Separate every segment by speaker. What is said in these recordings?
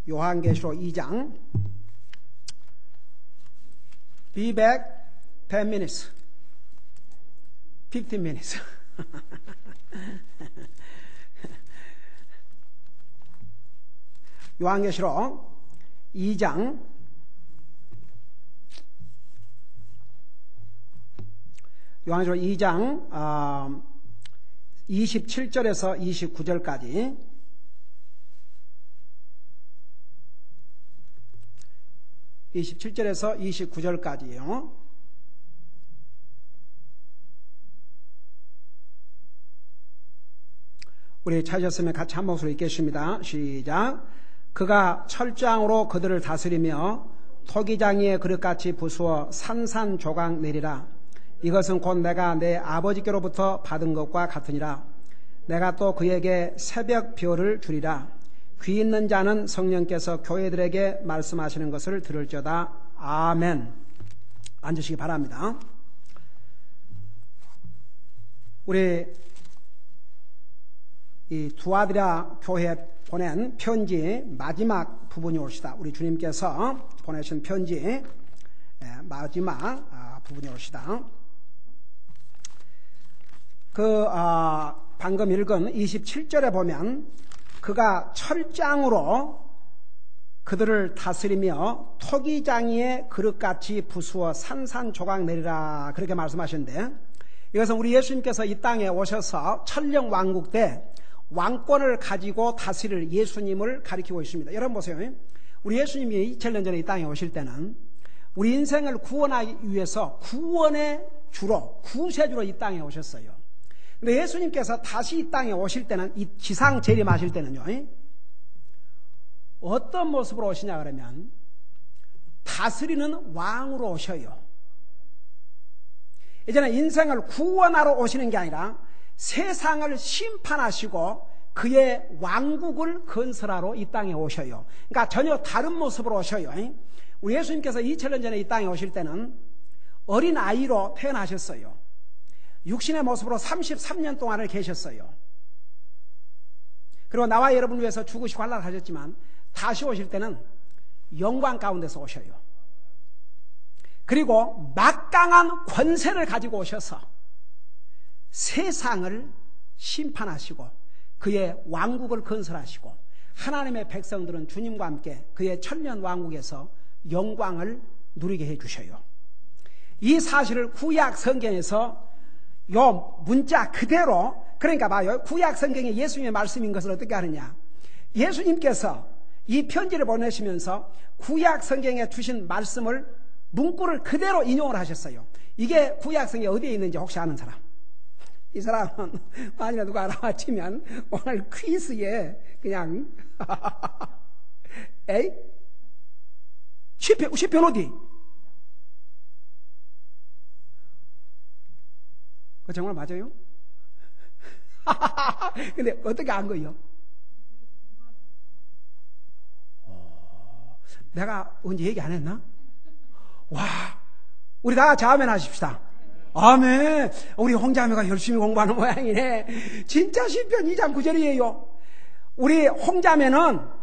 Speaker 1: 요한계시록 2장. Be back 10 minutes. 15 minutes. 요한계시록 2장 27절에서 29절까지. (27절에서 29절까지요) 우리 찾으셨으면 같이 한 목소리 읽겠습니다. 시작. 그가 철장으로 그들을 다스리며 토기장이의 그릇같이 부수어 산산조각 내리라. 이것은 곧 내가 내 아버지께로부터 받은 것과 같으니라. 내가 또 그에게 새벽 별을 주리라. 귀 있는 자는 성령께서 교회들에게 말씀하시는 것을 들을지어다. 아멘. 앉으시기 바랍니다. 우리 이 두아디라 교회에 보낸 편지 마지막 부분이 옵시다. 우리 주님께서 보내신 편지 마지막 부분이 옵시다. 방금 읽은 27절에 보면 그가 철장으로 그들을 다스리며 토기장이의 그릇같이 부수어 산산조각 내리라, 그렇게 말씀하시는데, 이것은 우리 예수님께서 이 땅에 오셔서 천령왕국 때 왕권을 가지고 다스릴 예수님을 가리키고 있습니다. 여러분 보세요. 우리 예수님이 2000년 전에 이 땅에 오실 때는 우리 인생을 구원하기 위해서 구원의 주로, 구세주로 이 땅에 오셨어요. 근데 예수님께서 다시 이 땅에 오실 때는, 이 지상 재림하실 때는요, 어떤 모습으로 오시냐 그러면 다스리는 왕으로 오셔요. 이제는 인생을 구원하러 오시는 게 아니라 세상을 심판하시고 그의 왕국을 건설하러 이 땅에 오셔요. 그러니까 전혀 다른 모습으로 오셔요. 우리 예수님께서 2000년 전에 이 땅에 오실 때는 어린 아이로 태어나셨어요. 육신의 모습으로 33년 동안을 계셨어요. 그리고 나와 여러분을 위해서 죽으시고 환락하셨지만 다시 오실 때는 영광 가운데서 오셔요. 그리고 막강한 권세를 가지고 오셔서 세상을 심판하시고 그의 왕국을 건설하시고 하나님의 백성들은 주님과 함께 그의 천년 왕국에서 영광을 누리게 해주셔요. 이 사실을 구약 성경에서 요 문자 그대로, 그러니까 봐요, 구약 성경에 예수님의 말씀인 것을 어떻게 하느냐, 예수님께서 이 편지를 보내시면서 구약 성경에 주신 말씀을 문구를 그대로 인용을 하셨어요. 이게 구약 성경에 어디에 있는지 혹시 아는 사람? 이 사람은 만약에 누가 알아맞히면 오늘 퀴즈에 그냥 에이? 시편 어디? 그거 정말 맞아요? 근데 어떻게 안 거예요? 내가 언제 얘기 안 했나? 와, 우리 다 같이 아멘 하십시다. 아멘. 우리 홍자매가 열심히 공부하는 모양이네. 진짜 시편 2장 9절이에요. 우리 홍자매는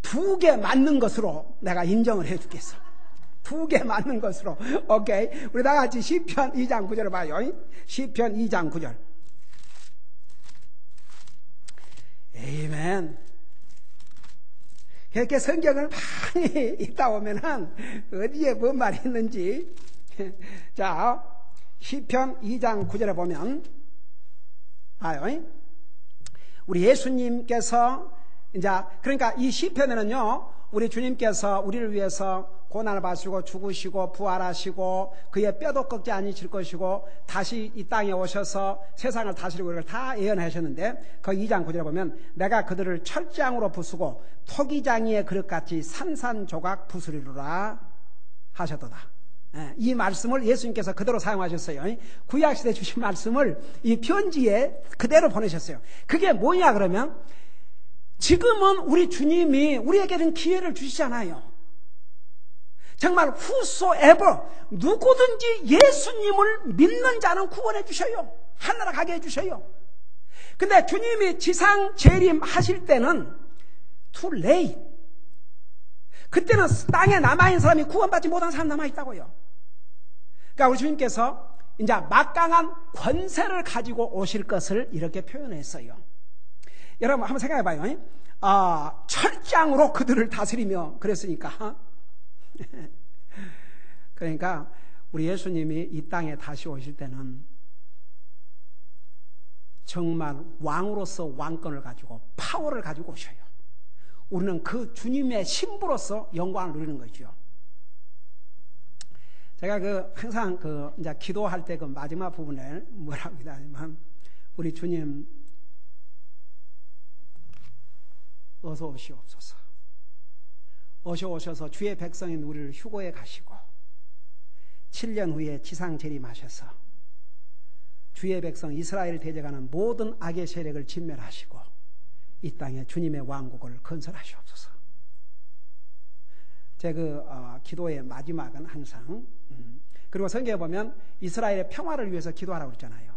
Speaker 1: 두 개 맞는 것으로 내가 인정을 해주겠어. 두 개 맞는 것으로. 오케이. 우리 다 같이 시편 2장 9절을 봐요. 시편 2장 9절. 아멘. 이렇게 성경을 많이 읽다 보면은 어디에 뭔 말이 있는지. 자, 시편 2장 9절에 보면 봐요. 우리 예수님께서 이제, 그러니까 이 시편에는요, 우리 주님께서 우리를 위해서 고난을 받으시고 죽으시고 부활하시고 그의 뼈도 꺾지 않으실 것이고 다시 이 땅에 오셔서 세상을 다스리고 이걸 다 예언하셨는데, 그 2장 9절에 보면 내가 그들을 철장으로 부수고 토기장이의 그릇같이 산산조각 부수리로라 하셨도다. 이 말씀을 예수님께서 그대로 사용하셨어요. 구약시대 주신 말씀을 이 편지에 그대로 보내셨어요. 그게 뭐냐 그러면, 지금은 우리 주님이 우리에게는 기회를 주시잖아요. 정말 whosoever, 누구든지 예수님을 믿는 자는 구원해 주셔요. 하늘나라 가게 해 주셔요. 근데 주님이 지상 재림 하실 때는 too late. 그때는 땅에 남아있는 사람이 구원받지 못한 사람 남아있다고요. 그러니까 우리 주님께서 이제 막강한 권세를 가지고 오실 것을 이렇게 표현했어요. 여러분 한번 생각해봐요. 철장으로 그들을 다스리며 그랬으니까. 그러니까 우리 예수님이 이 땅에 다시 오실 때는 정말 왕으로서 왕권을 가지고 파워를 가지고 오셔요. 우리는 그 주님의 신부로서 영광을 누리는 거죠. 제가 항상 이제 기도할 때 그 마지막 부분에 뭐라고 하냐면, 우리 주님, 어서 오시옵소서. 어서 오셔서 주의 백성인 우리를 휴거에 가시고, 7년 후에 지상 재림하셔서 주의 백성 이스라엘을 대적하는 모든 악의 세력을 진멸하시고, 이 땅에 주님의 왕국을 건설하시옵소서. 제 기도의 마지막은 항상, 그리고 성경에 보면 이스라엘의 평화를 위해서 기도하라고 그랬잖아요.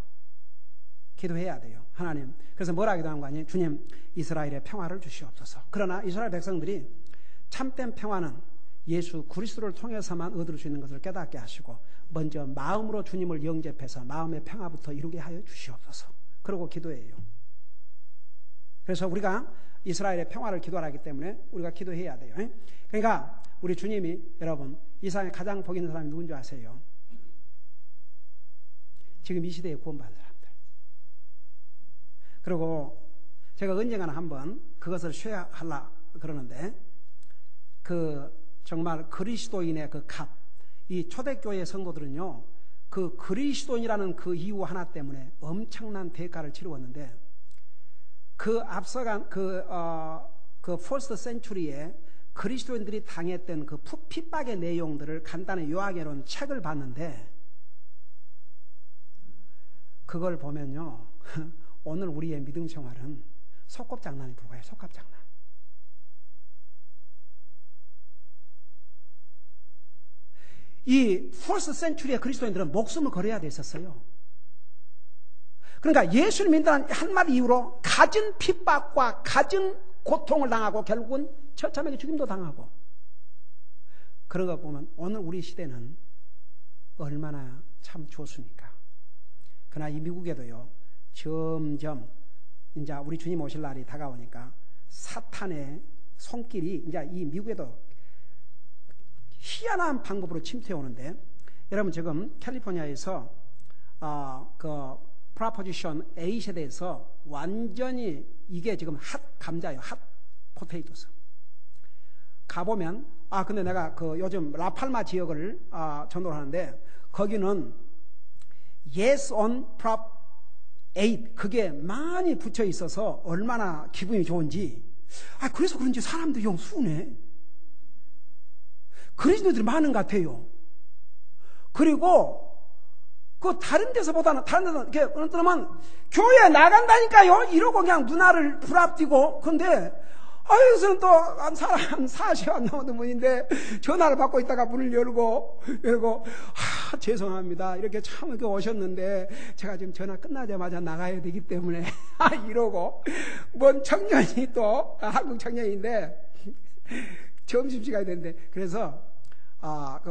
Speaker 1: 기도해야 돼요. 하나님. 그래서 뭐라 기도한 거 아니에요? 주님, 이스라엘의 평화를 주시옵소서. 그러나 이스라엘 백성들이 참된 평화는 예수 그리스도를 통해서만 얻을 수 있는 것을 깨닫게 하시고, 먼저 마음으로 주님을 영접해서 마음의 평화부터 이루게 하여 주시옵소서. 그러고 기도해요. 그래서 우리가 이스라엘의 평화를 기도하기 때문에 우리가 기도해야 돼요. 그러니까 우리 주님이, 여러분, 이 세상에 가장 복 있는 사람이 누군지 아세요? 지금 이 시대에 구원받은 사람들. 그리고 제가 언젠가는 한번 그것을 쉐어하려 그러는데, 정말 그리스도인의 값, 이 초대교회 성도들은요, 그 그리스도인이라는 그 이유 하나 때문에 엄청난 대가를 치루었는데, 앞서간 퍼스트 센추리에 그리스도인들이 당했던 그 핍박의 내용들을 간단히 요약해 놓은 책을 봤는데, 그걸 보면요, 오늘 우리의 믿음 생활은 소꿉장난에 불과해요. 소꿉장난. 이 퍼스트 센추리의 그리스도인들은 목숨을 걸어야 됐었어요. 그러니까 예수를 믿는다는 한마디 이유로 갖은 핍박과 갖은 고통을 당하고 결국은 처참하게 죽임도 당하고, 그런 거 보면 오늘 우리 시대는 얼마나 참 좋습니까? 그러나 이 미국에도요, 점점 이제 우리 주님 오실 날이 다가오니까 사탄의 손길이 이제 이 미국에도 희한한 방법으로 침투해 오는데, 여러분 지금 캘리포니아에서 프로포지션 A 세대에서 완전히 이게 지금 핫 감자예요. 핫 포테이토스. 가보면, 근데 내가 요즘 라팔마 지역을 전도를 하는데, 거기는 Yes on Prop 8 그게 많이 붙여 있어서 얼마나 기분이 좋은지. 그래서 그런지 사람들이 영 순해. 그리스도들이 많은 것 같아요. 그리고 다른 데서보다는, 다른 데서는 이렇게 어느 때는 교회에 나간다니까요 이러고 그냥 누나를 불앞뛰고. 근데 여기서는 또 한 사람 40안 넘는 분인데 전화를 받고 있다가 문을 열고 죄송합니다, 이렇게 참 이렇게 오셨는데 제가 지금 전화 끝나자마자 나가야 되기 때문에 이러고, 뭔 청년이 또 한국 청년인데 점심시간이 되는데, 그래서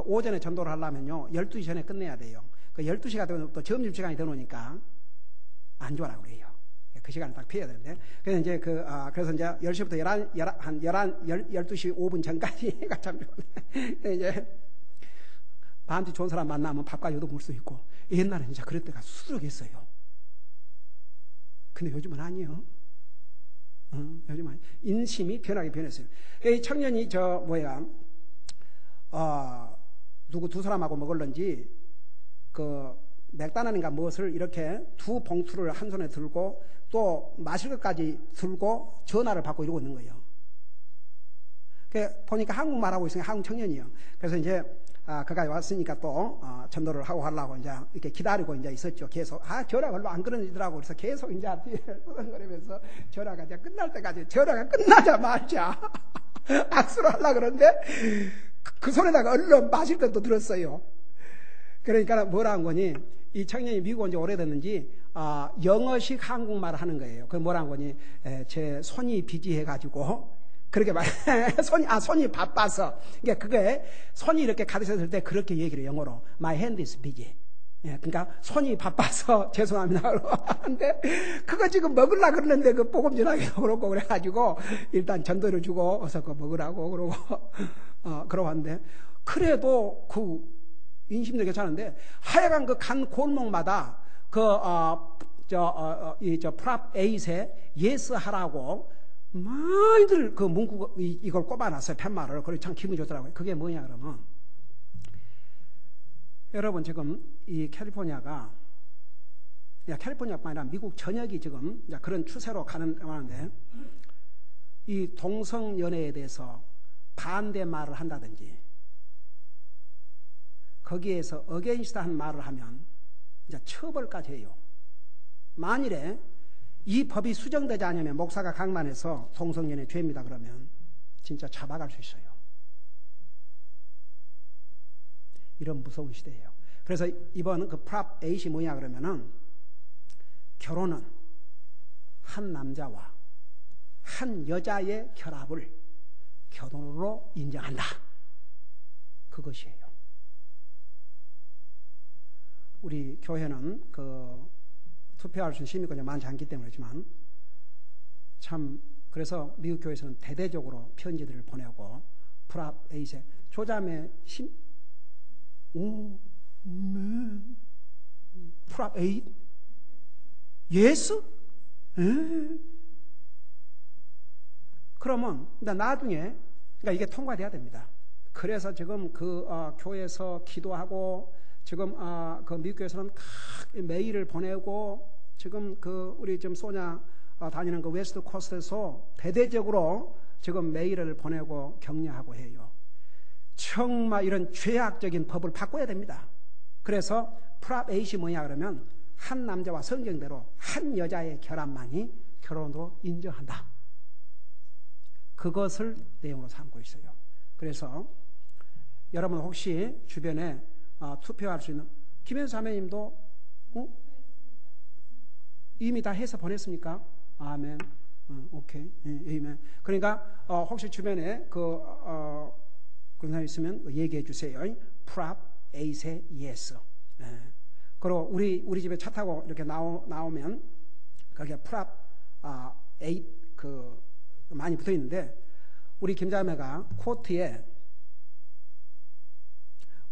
Speaker 1: 오전에 전도를 하려면요 12시 전에 끝내야 돼요. 12시가 되면 또 점심시간이 되노니까 안 좋아라고 그래요. 그 시간을 딱 피해야 되는데. 그래서 이제 그래서 이제 10시부터 12시 5분 전까지가 참 좋은데, 이제 밤뒤 좋은 사람 만나면 밥까지 얻어먹을 수 있고, 옛날에 진짜 그럴 때가 수두룩했어요. 근데 요즘은 아니에요. 요즘은 인심이 변하게 변했어요. 이 청년이 누구 두 사람하고 먹을런지 맥다나인가 무엇을 이렇게 두 봉투를 한 손에 들고 또 마실 것까지 들고 전화를 받고 이러고 있는 거예요. 보니까 한국말하고 있으니까 한국 청년이에요. 그래서 이제 그가 왔으니까 또 전도를 하고 하려고 이제 이렇게 기다리고 이제 있었죠. 계속 전화가 별로 안 끊어지더라고. 그래서 계속 이제 그러면서 전화가 이제 끝날 때까지, 전화가 끝나자마자 악수를 하려고 그러는데 그 손에다가 얼른 마실 것도 들었어요. 그러니까 뭐라 한 거니, 이 청년이 미국 온 지 오래됐는지 영어식 한국말을 하는 거예요. 그 뭐라고 하니? 제 손이 비지해가지고 그렇게 말. 손이 바빠서. 그러니까 그게 손이 이렇게 가득했을 때 그렇게 얘기를 영어로 My hand is busy. 그러니까 손이 바빠서 죄송합니다. 근데 그거 지금 먹으려고 그러는데 그 뽀금질하기도 그렇고 그래가지고 일단 전도를 주고 어서 그거 먹으라고 그러고 그러고 하는데 그래도 그 인심도 괜찮은데 하여간 그 간 골목마다 프랍 8에 예스 하라고 많이들 그 문구 이걸 꼽아놨어요. 팻말을. 그래서 참 기분이 좋더라고요. 그게 뭐냐 그러면 여러분 지금 이 캘리포니아가 캘리포니아뿐 아니라 미국 전역이 지금 그런 추세로 가는데 이 동성연애에 대해서 반대 말을 한다든지 거기에서 어게인스트한 말을 하면 이제 처벌까지 해요. 만일에 이 법이 수정되지 않으면 목사가 강만해서 동성연애 죄입니다 그러면 진짜 잡아갈 수 있어요. 이런 무서운 시대예요. 그래서 이번 그 프랍 8이 뭐냐 그러면은 결혼은 한 남자와 한 여자의 결합을 결혼으로 인정한다. 그것이에요. 우리 교회는 그 투표할 수 있는 시민권이 많지 않기 때문이지만 참 그래서 미국 교회에서는 대대적으로 편지들을 보내고 프랍 8에 조자매 프랍 8? 예수? 그러면 나중에 그러니까 이게 통과돼야 됩니다. 그래서 지금 그 교회에서 기도하고 지금 그 미국 교회에서는 메일을 보내고 지금 그 우리 지금 소냐 다니는 그 웨스트 코스트에서 대대적으로 지금 메일을 보내고 격려하고 해요. 정말 이런 죄악적인 법을 바꿔야 됩니다. 그래서 프랍 8이 뭐냐 그러면 한 남자와 성경대로 한 여자의 결합만이 결혼으로 인정한다. 그것을 내용으로 삼고 있어요. 그래서 여러분 혹시 주변에 투표할 수 있는 김현수 자매님도 이미 다 해서 보냈습니까? 아멘. 오케이. 아멘. 그러니까 혹시 주변에 그런 사람 있으면 얘기해 주세요. 프랍 8의 예스. 그리고 우리 집에 차 타고 이렇게 나오면 거기에 프랍 8 그 많이 붙어 있는데 우리 김자매가 코트에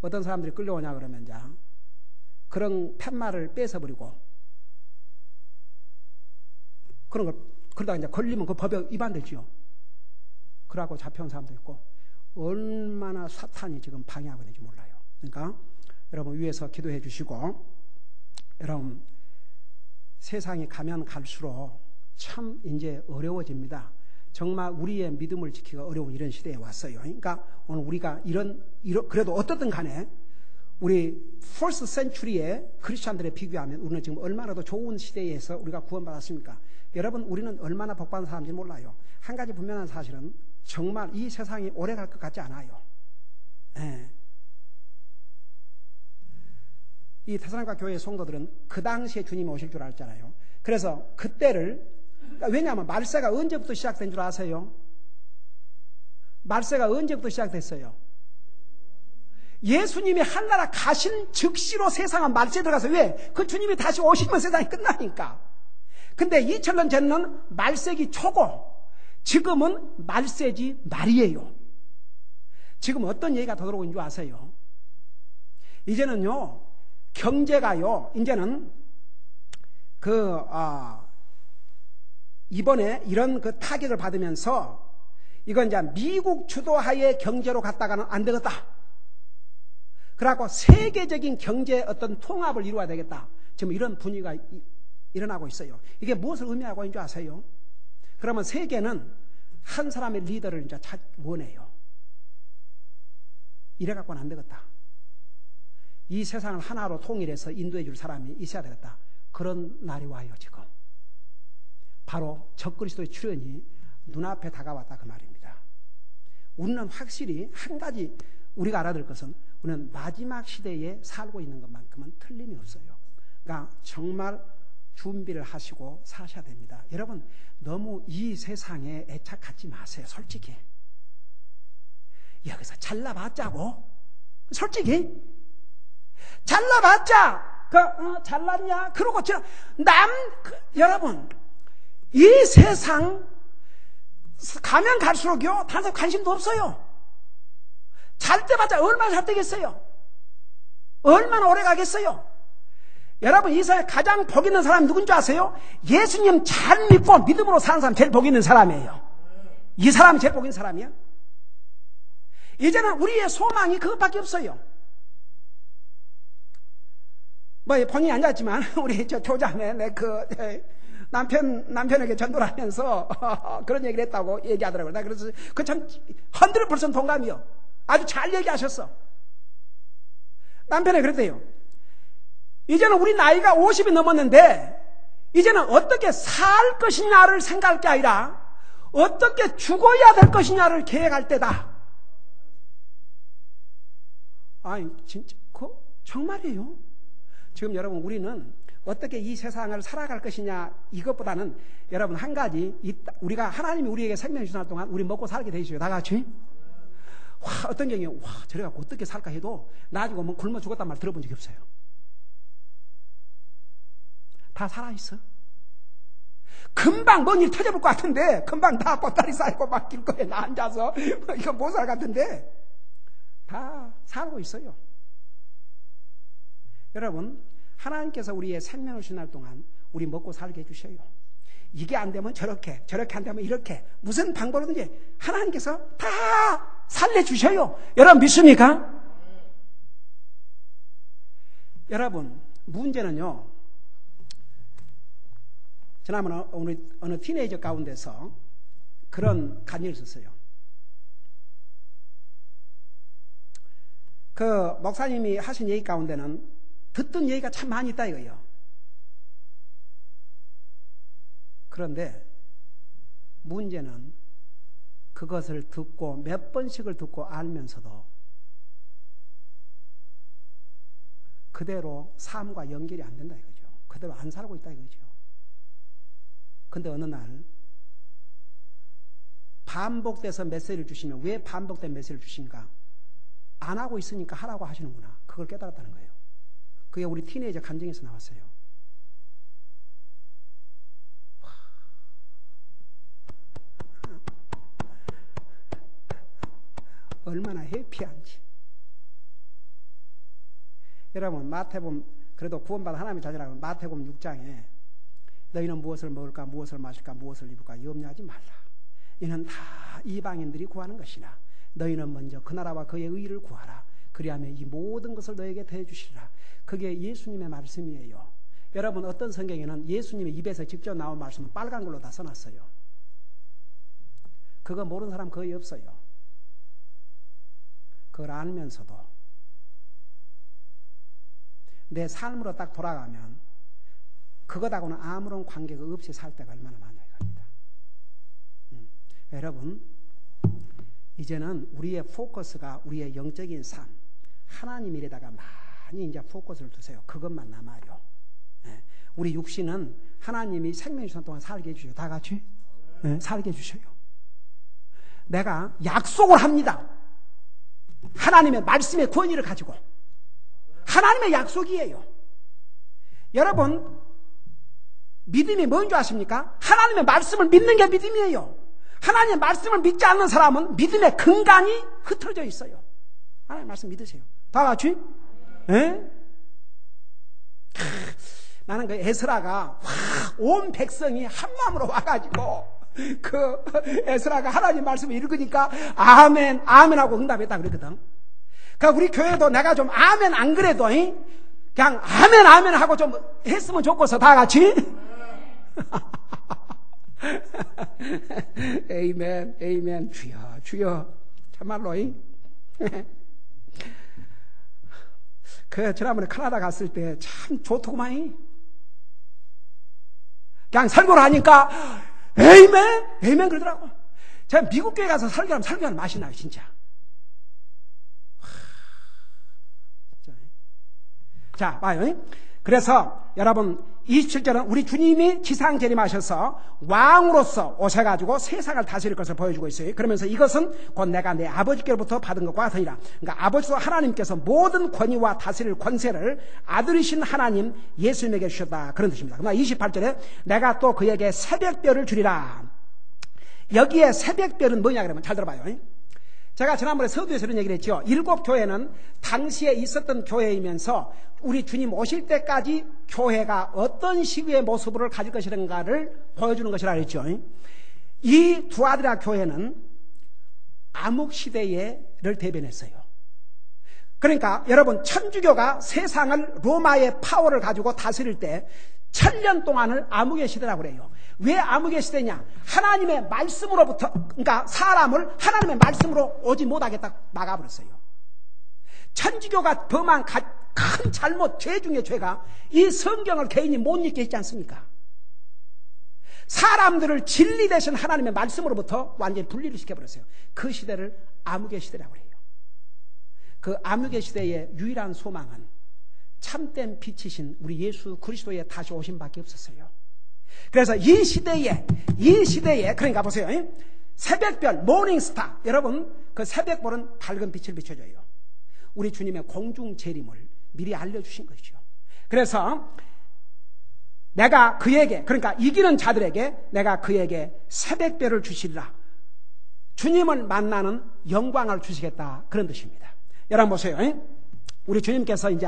Speaker 1: 어떤 사람들이 끌려오냐 그러면 이제 그런 팻말을 뺏어버리고 그런 걸 그러다가 이제 걸리면 그 법에 위반되죠. 그러고 잡혀온 사람도 있고 얼마나 사탄이 지금 방해하고 있는지 몰라요. 그러니까 여러분 위에서 기도해 주시고 여러분 세상이 가면 갈수록 참 이제 어려워집니다. 정말 우리의 믿음을 지키기가 어려운 이런 시대에 왔어요. 그러니까 오늘 우리가 그래도 어떻든 간에 우리 first century의 크리스찬들에 비교하면 우리는 지금 얼마나 더 좋은 시대에서 우리가 구원받았습니까? 여러분 우리는 얼마나 복받은 사람인지 몰라요. 한 가지 분명한 사실은 정말 이 세상이 오래 갈 것 같지 않아요. 이 테살로니가 교회의 성도들은 그 당시에 주님이 오실 줄 알잖아요. 그래서 그때를 왜냐하면 말세가 언제부터 시작된 줄 아세요? 말세가 언제부터 시작됐어요? 예수님이 한나라 가신 즉시로 세상은 말세에 들어가서 왜? 그 주님이 다시 오시면 세상이 끝나니까. 근데 2000년 전은 말세기 초고 지금은 말세지 말이에요. 지금 어떤 얘기가 더 들어오는 줄 아세요? 이제는요 경제가요 이제는 이번에 이런 그 타격을 받으면서 이건 이제 미국 주도하에 경제로 갔다가는 안 되겠다. 그래갖고 세계적인 경제 어떤 통합을 이루어야 되겠다. 지금 이런 분위기가 일어나고 있어요. 이게 무엇을 의미하고 있는 줄 아세요? 그러면 세계는 한 사람의 리더를 이제 원해요. 이래갖고는 안 되겠다. 이 세상을 하나로 통일해서 인도해 줄 사람이 있어야 되겠다. 그런 날이 와요 지금. 바로 적그리스도의 출현이 눈앞에 다가왔다 그 말입니다. 우리는 확실히 한 가지 우리가 알아야 될 것은 우리는 마지막 시대에 살고 있는 것만큼은 틀림이 없어요. 그러니까 정말 준비를 하시고 사셔야 됩니다. 여러분, 너무 이 세상에 애착하지 마세요. 솔직히. 여기서 잘나봤자고. 솔직히. 잘나봤자. 잘났냐? 그러고 여러분, 이 세상 가면 갈수록요, 다른 사람 관심도 없어요. 잘 때봤자 얼마나 잘 되겠어요? 얼마나 오래 가겠어요? 여러분, 이 사회에 가장 복 있는 사람이 누군지 아세요? 예수님 잘 믿고 믿음으로 사는 사람 제일 복 있는 사람이에요. 이 사람이 제일 복 있는 사람이야. 이제는 우리의 소망이 그것밖에 없어요. 본인이 앉았지만 우리 조자매 남편에게 전도를 하면서 그런 얘기를 했다고 얘기하더라고요. 나 그래서 그 참 100% 동감이요. 아주 잘 얘기하셨어. 남편이 그랬대요. 이제는 우리 나이가 50이 넘었는데 이제는 어떻게 살 것이냐를 생각할 게 아니라 어떻게 죽어야 될 것이냐를 계획할 때다. 아니 진짜 정말이에요. 지금 여러분, 우리는 어떻게 이 세상을 살아갈 것이냐 이것보다는 여러분 한 가지, 우리가 하나님이 우리에게 생명을 주시는 동안 우리 먹고 살게 돼 있어요. 다 같이. 어떤 경우에 저래 갖고 어떻게 살까 해도 나중에 오면 굶어 죽었단 말 들어본 적이 없어요. 다 살아있어. 금방 뭔 일 터져볼 것 같은데, 금방 다 꽃다리 쌓이고 막 길거리에 나 앉아서 이거 못 살 같은데 다 살고 있어요. 여러분, 하나님께서 우리의 생명을 주날 동안 우리 먹고 살게 해주셔요. 이게 안 되면 저렇게 안 되면 이렇게, 무슨 방법이든지 하나님께서 다 살려주셔요. 여러분 믿습니까? 여러분, 문제는요, 지난번에 어느 티네이저 가운데서 그런 간증을 썼어요. 그 목사님이 하신 얘기 가운데는 듣던 얘기가 참 많이 있다 이거예요. 그런데 문제는 그것을 듣고 몇 번씩을 듣고 알면서도 그대로 삶과 연결이 안 된다 이거죠. 그대로 안 살고 있다 이거죠. 근데 어느 날 반복돼서 메시지를 주시면, 왜 반복된 메시지를 주신가? 안 하고 있으니까 하라고 하시는구나. 그걸 깨달았다는 거예요. 그게 우리 티네이저 간증에서 나왔어요. 얼마나 해피한지. 여러분, 마태복음, 그래도 구원받은 하나님의 자녀라고 마태복음 6장에 너희는 무엇을 먹을까, 무엇을 마실까, 무엇을 입을까 염려하지 말라. 이는 다 이방인들이 구하는 것이나 너희는 먼저 그 나라와 그의 의를 구하라. 그리하면 이 모든 것을 너에게 더해 주시리라. 그게 예수님의 말씀이에요. 여러분, 어떤 성경에는 예수님의 입에서 직접 나온 말씀은 빨간 걸로 다 써놨어요. 그거 모르는 사람 거의 없어요. 그걸 알면서도 내 삶으로 딱 돌아가면 그것하고는 아무런 관계가 없이 살 때가 얼마나 많냐 이겁니다. 여러분, 이제는 우리의 포커스가 우리의 영적인 삶, 하나님 일에다가 많이 이제 포커스를 두세요. 그것만 남아요. 우리 육신은 하나님이 생명 주시는 동안 살게 해주셔요. 다 같이 살게 해주셔요. 내가 약속을 합니다. 하나님의 말씀의 권위를 가지고. 하나님의 약속이에요. 여러분, 믿음이 뭔지 아십니까? 하나님의 말씀을 믿는 게 믿음이에요. 하나님의 말씀을 믿지 않는 사람은 믿음의 근간이 흐트러져 있어요. 하나님의 말씀 믿으세요. 다 같이? 예? 나는 그 에스라가 온 백성이 한 마음으로 와가지고 그 에스라가 하나님 말씀을 읽으니까 아멘, 아멘 하고 응답했다 그랬거든. 그러니까 우리 교회도 내가 좀 아멘 안 그래도 그냥 아멘, 아멘 하고 좀 했으면 좋겠어. 다 같이? 에이멘, 에이멘. 주여, 주여. 참말로. 지난번에 캐나다 갔을 때 참 좋더구만. 그냥 설교를 하니까 에이멘, 에이멘 그러더라고. 제가 미국 교회 가서 설교하는 맛이 나요, 진짜. 자, 봐요. 그래서 여러분 27절은 우리 주님이 지상 재림하셔서 왕으로서 오셔가지고 세상을 다스릴 것을 보여주고 있어요. 그러면서 이것은 곧 내가 내 아버지께로부터 받은 것과 같으니라. 그러니까 아버지도 하나님께서 모든 권위와 다스릴 권세를 아들이신 하나님 예수님에게 주셨다, 그런 뜻입니다. 그러나 28절에 내가 또 그에게 새벽별을 주리라. 여기에 새벽별은 뭐냐 그러면 잘 들어봐요. 제가 지난번에 서두에서 이런 얘기를 했죠. 7 교회는 당시에 있었던 교회이면서 우리 주님 오실 때까지 교회가 어떤 시기의 모습을 가질 것인가를 보여주는 것이라 했죠. 이 두아드라 교회는 암흑시대를 대변했어요. 그러니까 여러분, 천주교가 세상을 로마의 파워를 가지고 다스릴 때 1000년 동안을 암흑의 시대라고 그래요. 왜 암흑의 시대냐? 하나님의 말씀으로부터, 그러니까 사람을 하나님의 말씀으로 오지 못하겠다 막아버렸어요. 천주교가 범한 큰 잘못, 죄 중에 죄가 이 성경을 개인이 못 읽게 했지 않습니까? 사람들을 진리 대신 하나님의 말씀으로부터 완전히 분리를 시켜버렸어요. 그 시대를 암흑의 시대라고 해요. 그 암흑의 시대의 유일한 소망은 참된 빛이신 우리 예수 그리스도의 다시 오심밖에 없었어요. 그래서 이 시대에 그러니까 보세요. 새벽별, 모닝스타. 여러분, 그 새벽별은 밝은 빛을 비춰줘요. 우리 주님의 공중 재림을 미리 알려주신 것이죠. 그래서 내가 그에게, 그러니까 이기는 자들에게 내가 그에게 새벽별을 주시리라. 주님을 만나는 영광을 주시겠다, 그런 뜻입니다. 여러분 보세요. 우리 주님께서 이제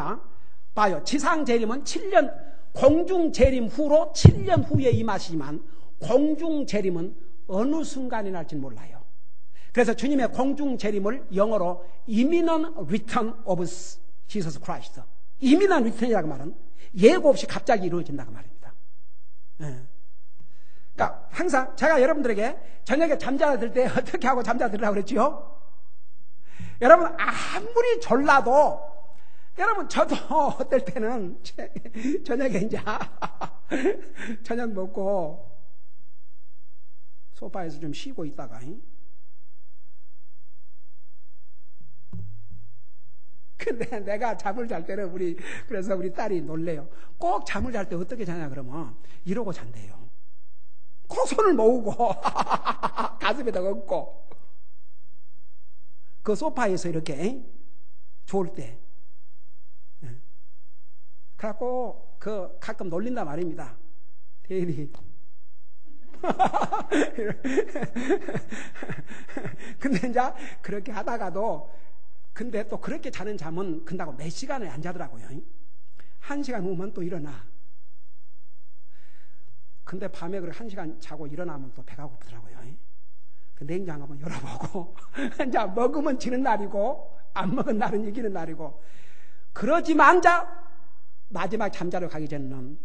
Speaker 1: 봐요. 지상 재림은 7년, 공중 재림 후로 7년 후에 임하시지만 공중 재림은 어느 순간이 날지는 몰라요. 그래서 주님의 공중 재림을 영어로 imminent return of Jesus Christ. imminent return이라고 말은 예고 없이 갑자기 이루어진다고 말입니다. 그러니까 항상 제가 여러분들에게 저녁에 잠자들 때 어떻게 하고 잠자들으라고 그랬지요? 여러분, 아무리 졸라도 여러분, 저도 어떨 때는 저녁에 이제 저녁 먹고 소파에서 좀 쉬고 있다가 근데 내가 잠을 잘 때는 그래서 우리 딸이 놀래요. 꼭 잠을 잘 때 어떻게 자냐 그러면 이러고 잔대요. 코 손을 모으고 가슴에다 얹고 그 소파에서 이렇게 좋을 때 그래갖고 가끔 놀린다 말입니다. 대리. 근데 이제 그렇게 하다가도 근데 또 그렇게 자는 잠은 근다고 몇 시간을 안 자더라고요. 1시간 후면 또 일어나. 근데 밤에 그렇게 1시간 자고 일어나면 또 배가 고프더라고요. 그 냉장 한번 열어보고 이제 먹으면 지는 날이고 안 먹은 날은 이기는 날이고 그러지만 마지막 잠자러 가기 전에는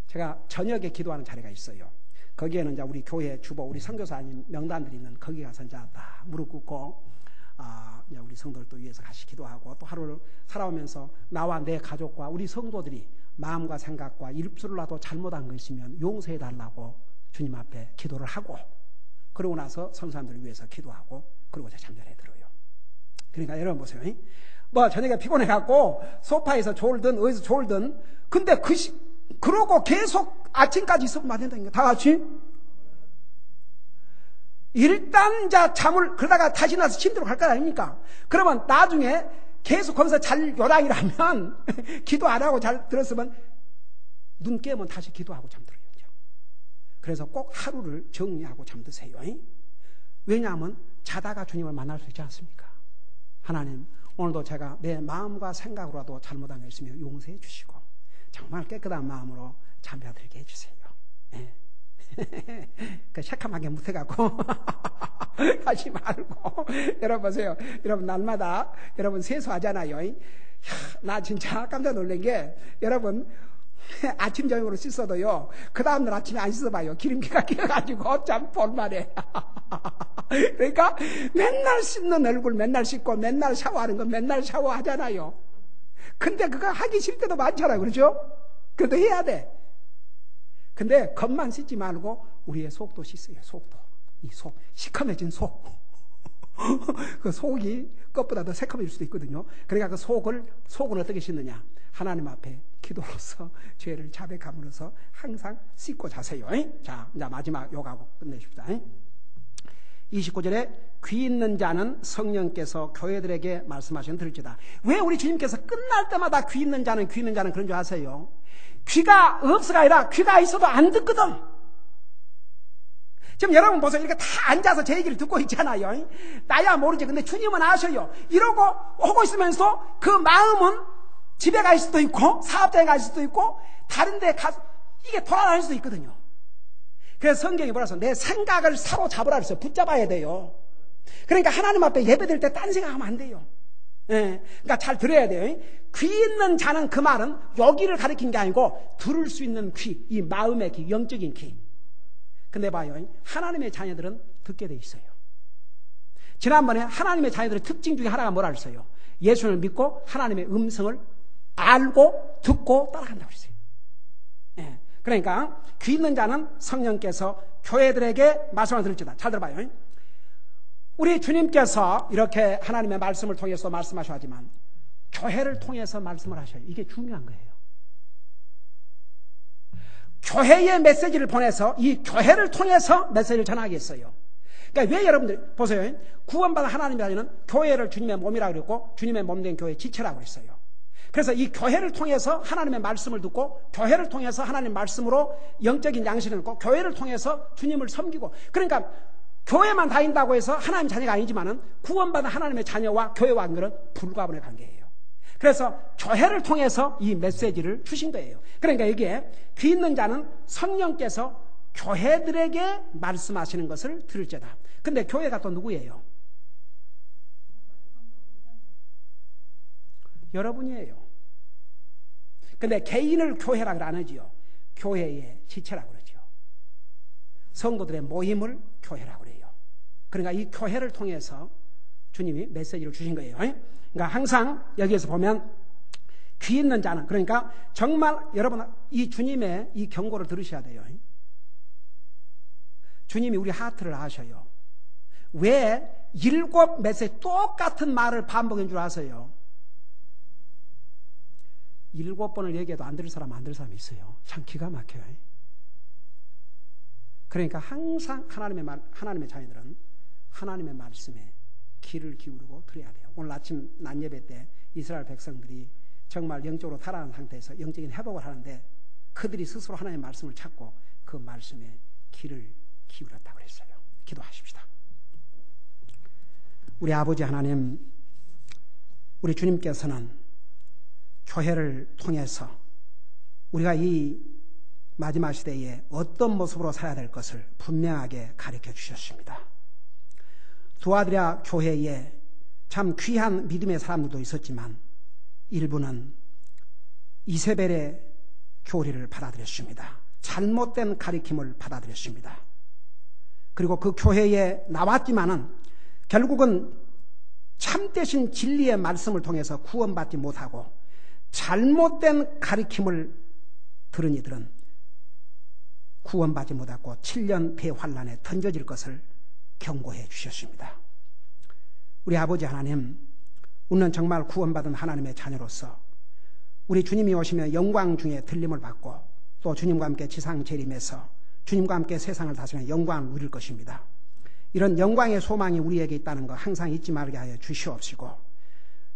Speaker 1: 제가 저녁에 기도하는 자리가 있어요. 거기에는 이제 우리 교회 주보, 우리 선교사님 명단들이 있는 거기 가서 이제 다 무릎 꿇고 이제 우리 성도들도 위해서 같이 기도하고 또 하루를 살아오면서 나와 내 가족과 우리 성도들이 마음과 생각과 입술로라도 잘못한 거 있으면 용서해 달라고 주님 앞에 기도를 하고 그러고 나서 선사님들을 위해서 기도하고 그러고 제가 잠자리에 들어요. 그러니까 여러분 보세요. 뭐 저녁에 피곤해갖고 소파에서 졸든 어디서 졸든 근데 그러고 계속 아침까지 있으면 안 된다니까. 다 같이 일단 잠을 그러다가 다시 나서 침대로 갈 거 아닙니까? 그러면 나중에 계속 거기서 잘 요랑이라면 기도 안 하고 잘 들었으면 눈 깨면 다시 기도하고 잠들어요. 그래서 꼭 하루를 정리하고 잠드세요. 왜냐하면 자다가 주님을 만날 수 있지 않습니까? 하나님, 오늘도 제가 내 마음과 생각으로라도 잘못한 게 있으면 용서해 주시고 정말 깨끗한 마음으로 잠자들게 해주세요. 그 새카맣게 묻혀갖고 하지 말고 여러분 보세요. 여러분 날마다 여러분 세수하잖아요. 나 진짜 깜짝 놀란 게 여러분 아침 저녁으로 씻어도요 그 다음날 아침에 안 씻어봐요. 기름기가 끼어가지고 참 볼만해. 그러니까 맨날 씻는 얼굴 맨날 씻고 맨날 샤워하는 거 맨날 샤워하잖아요. 근데 그거 하기 싫을 때도 많잖아요. 그렇죠? 그래도 해야 돼. 근데 겉만 씻지 말고 우리의 속도 씻어요. 속도. 이 속, 시커매진 속. 그 속이 겉보다 더 새까매질 수도 있거든요. 그러니까 그 속을 어떻게 씻느냐? 하나님 앞에 기도로서 죄를 자백함으로써 항상 씻고 자세요. 자, 이제 마지막 요구하고 끝내십시다. 29절에 귀 있는 자는 성령께서 교회들에게 말씀하시는 들을지다. 왜 우리 주님께서 끝날 때마다 귀 있는 자는 그런 줄 아세요? 귀가 없어가 아니라 귀가 있어도 안 듣거든. 지금 여러분 보세요. 이렇게 다 앉아서 제 얘기를 듣고 있잖아요. 나야 모르지. 근데 주님은 아셔요. 이러고 오고 있으면서 그 마음은 집에 갈 수도 있고 사업장에 갈 수도 있고 다른 데 가서 이게 돌아다닐 수도 있거든요. 그래서 성경이 뭐라서 내 생각을 사로잡으라 그랬어요. 붙잡아야 돼요. 그러니까 하나님 앞에 예배드릴 때 딴 생각하면 안 돼요. 예, 그러니까 잘 들어야 돼요. 귀 있는 자는 그 말은 여기를 가리킨 게 아니고 들을 수 있는 귀, 이 마음의 귀, 영적인 귀. 근데 봐요, 하나님의 자녀들은 듣게 돼 있어요. 지난번에 하나님의 자녀들의 특징 중에 하나가 뭐라 그랬어요? 예수를 믿고 하나님의 음성을 알고 듣고 따라간다고 그랬어요. 예, 그러니까 귀 있는 자는 성령께서 교회들에게 말씀을 들을지다. 잘 들어봐요. 우리 주님께서 이렇게 하나님의 말씀을 통해서 말씀하셔야지만 교회를 통해서 말씀을 하셔요. 이게 중요한 거예요. 교회의 메시지를 보내서 이 교회를 통해서 메시지를 전하겠어요. 그러니까 왜 여러분들 보세요. 구원받은 하나님의 자녀는 교회를 주님의 몸이라고 그랬고 주님의 몸된 교회의 지체라고 그랬어요. 그래서 이 교회를 통해서 하나님의 말씀을 듣고 교회를 통해서 하나님의 말씀으로 영적인 양식을 듣고 교회를 통해서 주님을 섬기고 그러니까 교회만 다닌다고 해서 하나님 자녀가 아니지만은 구원받은 하나님의 자녀와 교회와 관계는 불가분의 관계예요. 그래서 교회를 통해서 이 메시지를 주신 거예요. 그러니까 여기에 귀 있는 자는 성령께서 교회들에게 말씀하시는 것을 들을지다. 근데 교회가 또 누구예요? 여러분이에요. 근데 개인을 교회라고 안 하지요. 교회의 지체라고 그러죠. 성도들의 모임을 교회라고 그래요. 그러니까 이 교회를 통해서 주님이 메시지를 주신 거예요. 그러니까 항상 여기에서 보면 귀 있는 자는 그러니까 정말 여러분 이 주님의 이 경고를 들으셔야 돼요. 주님이 우리 하트를 아셔요. 왜 7 메시지 똑같은 말을 반복한 줄 아세요? 7번을 얘기해도 안 들을 사람 안 들을 사람이 있어요. 참 기가 막혀요. 그러니까 항상 하나님의 자녀들은 하나님의 말씀에 귀를 기울이고 들어야 돼요. 오늘 아침 낮 예배 때 이스라엘 백성들이 정말 영적으로 타락한 상태에서 영적인 회복을 하는데 그들이 스스로 하나님의 말씀을 찾고 그 말씀에 귀를 기울였다고 그랬어요. 기도하십시다. 우리 아버지 하나님, 우리 주님께서는 교회를 통해서 우리가 이 마지막 시대에 어떤 모습으로 살아야 될 것을 분명하게 가르쳐 주셨습니다. 두아드랴 교회에 참 귀한 믿음의 사람들도 있었지만 일부는 이세벨의 교리를 받아들였습니다. 잘못된 가르침을 받아들였습니다. 그리고 그 교회에 나왔지만은 결국은 참되신 진리의 말씀을 통해서 구원받지 못하고 잘못된 가르침을 들은 이들은 구원받지 못하고 7년 대환란에 던져질 것을 경고해 주셨습니다. 우리 아버지 하나님, 우리는 정말 구원받은 하나님의 자녀로서 우리 주님이 오시면 영광 중에 들림을 받고 또 주님과 함께 지상 재림에서 주님과 함께 세상을 다스리는 영광을 누릴 것입니다. 이런 영광의 소망이 우리에게 있다는 거 항상 잊지 말게 하여 주시옵시고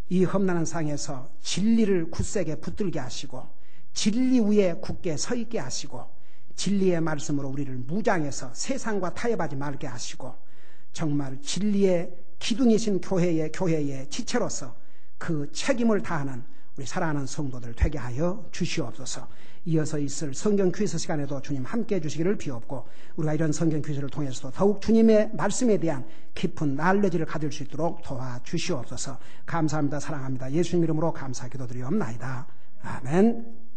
Speaker 1: 이 험난한 상에서 진리를 굳세게 붙들게 하시고 진리 위에 굳게 서 있게 하시고 진리의 말씀으로 우리를 무장해서 세상과 타협하지 말게 하시고 정말 진리의 기둥이신 교회의 지체로서 그 책임을 다하는 우리 사랑하는 성도들 되게 하여 주시옵소서. 이어서 있을 성경 퀴즈 시간에도 주님 함께해 주시기를 비옵고 우리가 이런 성경 퀴즈를 통해서도 더욱 주님의 말씀에 대한 깊은 날려지를 가질 수 있도록 도와주시옵소서. 감사합니다. 사랑합니다. 예수님 이름으로 감사 기도드리옵나이다. 아멘.